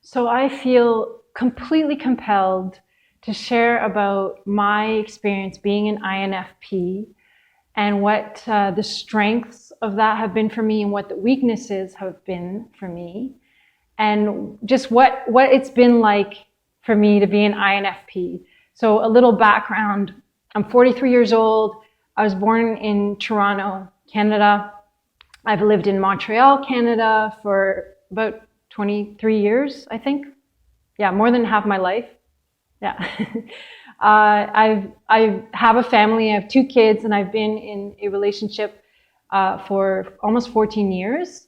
So I feel completely compelled to share about my experience being an INFP and what the strengths of that have been for me and what the weaknesses have been for me, and just what it's been like for me to be an INFP. So a little background, I'm 43 years old. I was born in Toronto, Canada. I've lived in Montreal, Canada for about 23 years, I think. Yeah, more than half my life. Yeah. I have a family. I have 2 kids, and I've been in a relationship for almost 14 years.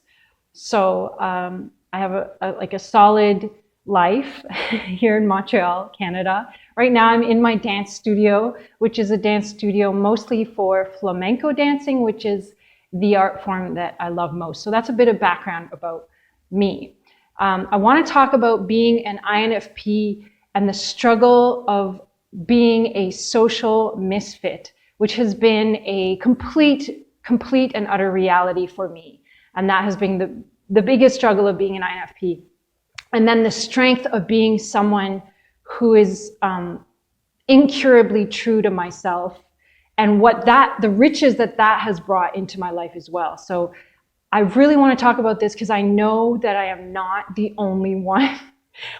So I have a solid life here in Montreal, Canada. Right now I'm in my dance studio, which is a dance studio mostly for flamenco dancing, which is the art form that I love most. So that's a bit of background about me. I want to talk about being an INFP and the struggle of being a social misfit, which has been a complete and utter reality for me. And that has been the biggest struggle of being an INFP. And then the strength of being someone who is incurably true to myself, and the riches that has brought into my life as well. So I really want to talk about this because I know that I am not the only one.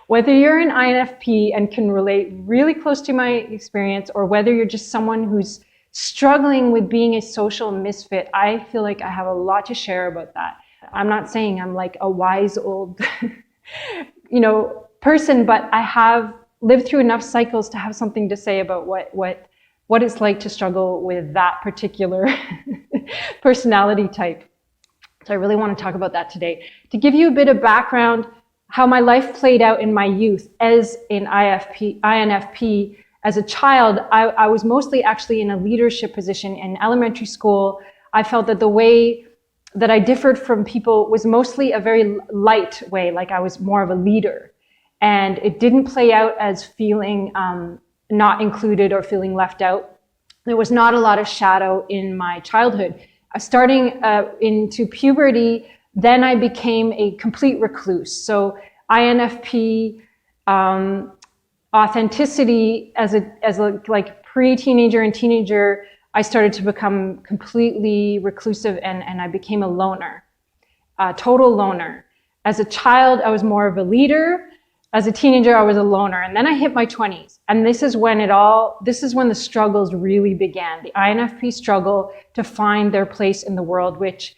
Whether you're an INFP and can relate really close to my experience, or whether you're just someone who's struggling with being a social misfit, I feel like I have a lot to share about that. I'm not saying I'm like a wise old, person, but I have lived through enough cycles to have something to say about what it's like to struggle with that particular personality type. So I really want to talk about that today. To give you a bit of background, how my life played out in my youth as an INFP. As a child, I was mostly actually in a leadership position in elementary school. I felt that the way that I differed from people was mostly a very light way, like I was more of a leader. And it didn't play out as feeling not included or feeling left out. There was not a lot of shadow in my childhood. Starting into puberty, then I became a complete recluse. So INFP, authenticity as a like pre-teenager and teenager, I started to become completely reclusive and I became a loner, a total loner. As a child, I was more of a leader. As a teenager, I was a loner. And then I hit my 20s. And this is when the struggles really began. The INFP struggle to find their place in the world, which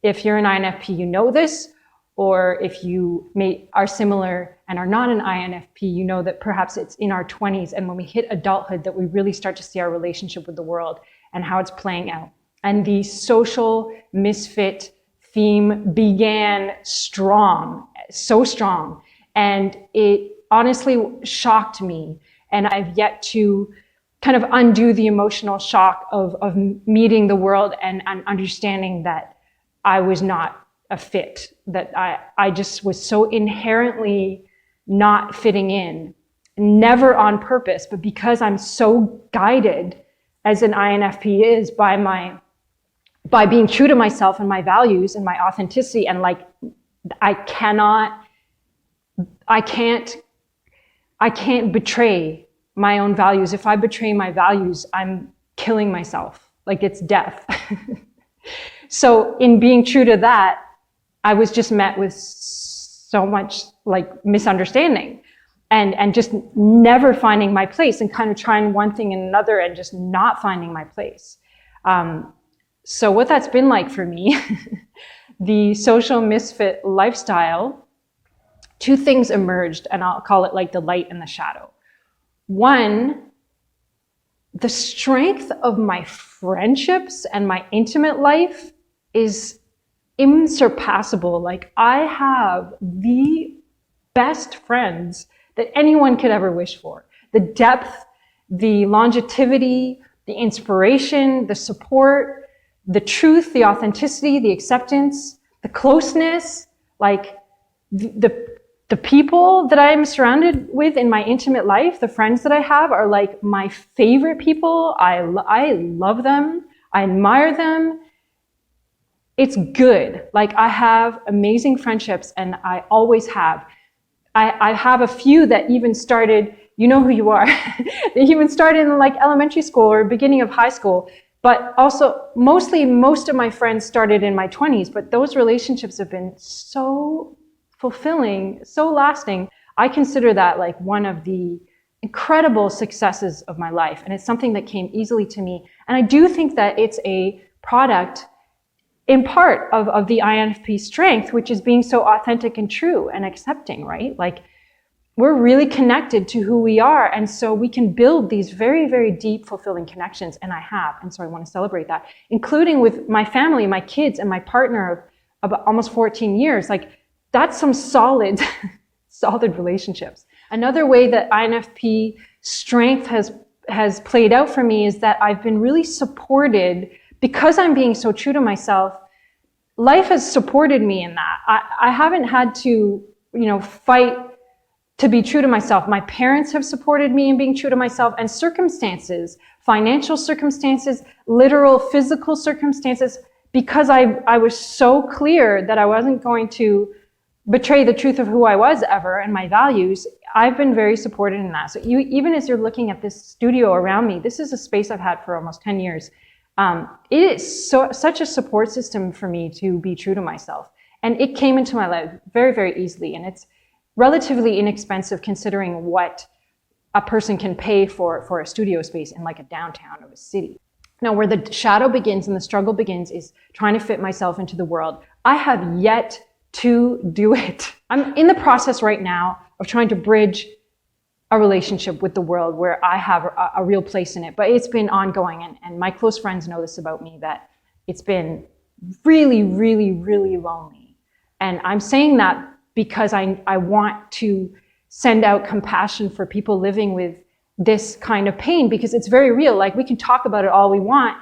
if you're an INFP, you know this, or if you are similar and are not an INFP, you know that perhaps it's in our 20s and when we hit adulthood that we really start to see our relationship with the world and how it's playing out. And the social misfit theme began strong, so strong. And it honestly shocked me. And I've yet to kind of undo the emotional shock of meeting the world and understanding that I was not a fit, that I just was so inherently not fitting in, never on purpose, but because I'm so guided as an INFP is by being true to myself and my values and my authenticity. And like, I can't betray my own values. If I betray my values, I'm killing myself. Like it's death. So in being true to that, I was just met with so much like misunderstanding and just never finding my place and kind of trying one thing and another and just not finding my place. So what that's been like for me, the social misfit lifestyle, 2 things emerged, and I'll call it like the light and the shadow. One, the strength of my friendships and my intimate life is unsurpassable. Like I have the best friends that anyone could ever wish for. The depth, the longevity, the inspiration, the support, the truth, the authenticity, the acceptance, the closeness, like the people that I'm surrounded with in my intimate life, the friends that I have are like my favorite people. I love them. I admire them. It's good. Like I have amazing friendships and I always have. I have a few that even started, you know who you are, they even started in like elementary school or beginning of high school. But also, most of my friends started in my 20s, but those relationships have been so fulfilling, so lasting. I consider that like one of the incredible successes of my life. And it's something that came easily to me. And I do think that it's a product in part of the INFP strength, which is being so authentic and true and accepting, right? Like, we're really connected to who we are. And so we can build these very, very deep, fulfilling connections. And I have. And so I want to celebrate that, including with my family, my kids, and my partner of almost 14 years. Like, that's some solid, solid relationships. Another way that INFP strength has played out for me is that I've been really supported because I'm being so true to myself. Life has supported me in that. I haven't had to, fight to be true to myself. My parents have supported me in being true to myself, and circumstances, financial circumstances, literal physical circumstances, because I was so clear that I wasn't going to betray the truth of who I was ever and my values. I've been very supported in that. So even as you're looking at this studio around me, this is a space I've had for almost 10 years. It is such a support system for me to be true to myself. And it came into my life very, very easily. And it's relatively inexpensive considering what a person can pay for a studio space in like a downtown of a city. Now, where the shadow begins and the struggle begins is trying to fit myself into the world. I have yet to do it. I'm in the process right now of trying to bridge a relationship with the world where I have a real place in it, but it's been ongoing. And my close friends know this about me, that it's been really, really, really lonely. And I'm saying that because I want to send out compassion for people living with this kind of pain, because it's very real. Like, we can talk about it all we want,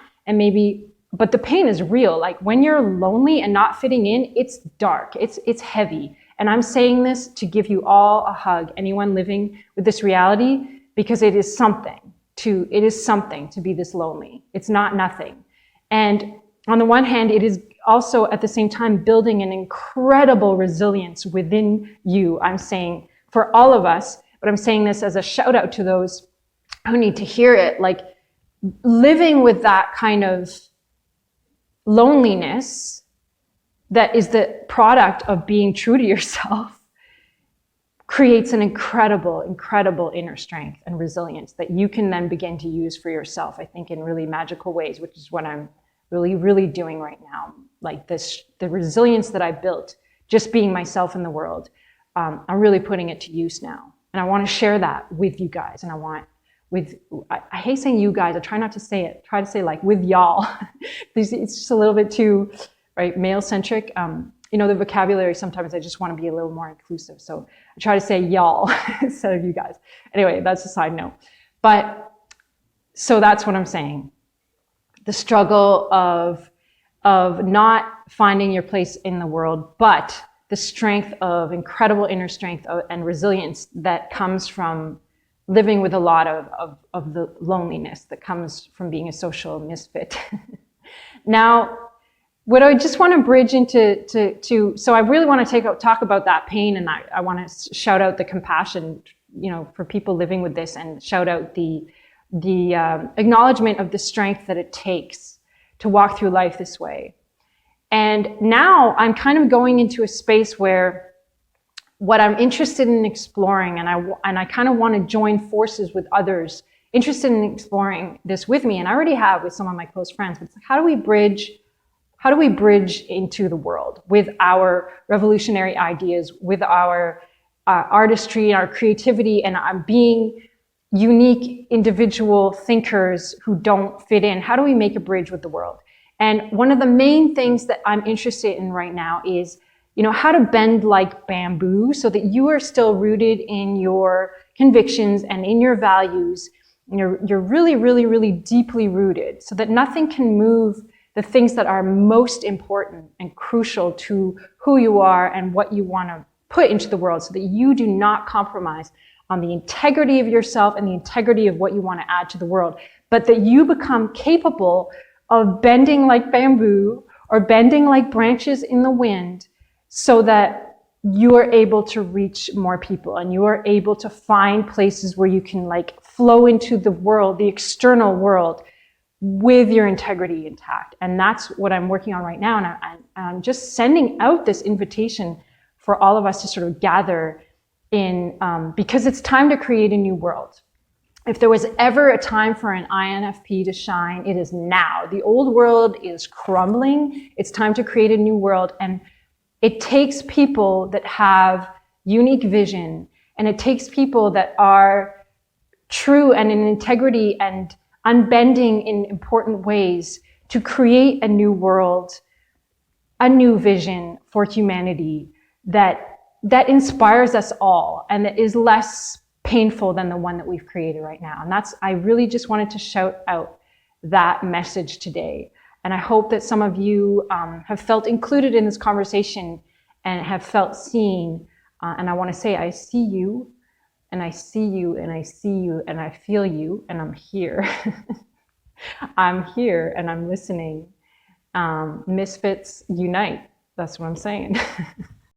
but the pain is real. Like, when you're lonely and not fitting in, it's dark, it's heavy. And I'm saying this to give you all a hug, anyone living with this reality, because it is something to be this lonely. It's not nothing. And on the one hand, it is also at the same time building an incredible resilience within you. I'm saying for all of us, but I'm saying this as a shout out to those who need to hear it. Like, living with that kind of loneliness that is the product of being true to yourself creates an incredible, incredible inner strength and resilience that you can then begin to use for yourself, I think, in really magical ways, which is what I'm really, really doing right now. Like the resilience that I built, just being myself in the world, I'm really putting it to use now. And I want to share that with you guys. And I hate saying you guys, I try not to say it, try to say like with y'all. It's just a little bit too, right, male-centric. The vocabulary, sometimes I just want to be a little more inclusive. So I try to say y'all instead of you guys. Anyway, that's a side note. But, so that's what I'm saying. The struggle of not finding your place in the world, but the strength of incredible inner strength and resilience that comes from living with a lot of the loneliness that comes from being a social misfit. Now, what I just want to bridge into, so I really want to talk about that pain, and I want to shout out the compassion, for people living with this, and shout out the acknowledgement of the strength that it takes to walk through life this way. And now I'm kind of going into a space where what I'm interested in exploring, and I kind of want to join forces with others interested in exploring this with me, and I already have with some of my close friends, but it's like, how do we bridge into the world with our revolutionary ideas, with our artistry, our creativity, and being unique individual thinkers who don't fit in? How do we make a bridge with the world? And one of the main things that I'm interested in right now is, how to bend like bamboo so that you are still rooted in your convictions and in your values. You're really, really, really deeply rooted, so that nothing can move the things that are most important and crucial to who you are and what you want to put into the world, so that you do not compromise on the integrity of yourself and the integrity of what you want to add to the world, but that you become capable of bending like bamboo or bending like branches in the wind, so that you are able to reach more people, and you are able to find places where you can like flow into the world, the external world, with your integrity intact. And that's what I'm working on right now. And I'm just sending out this invitation for all of us to sort of gather in, because it's time to create a new world. If there was ever a time for an INFP to shine, it is now. The old world is crumbling. It's time to create a new world. And it takes people that have unique vision, and it takes people that are true and in integrity and unbending in important ways to create a new world, a new vision for humanity that inspires us all and that is less painful than the one that we've created right now. And I really just wanted to shout out that message today. And I hope that some of you have felt included in this conversation and have felt seen. And I want to say, I see you, and I see you, and I see you, and I feel you, and I'm here. I'm here, and I'm listening. Misfits unite. That's what I'm saying.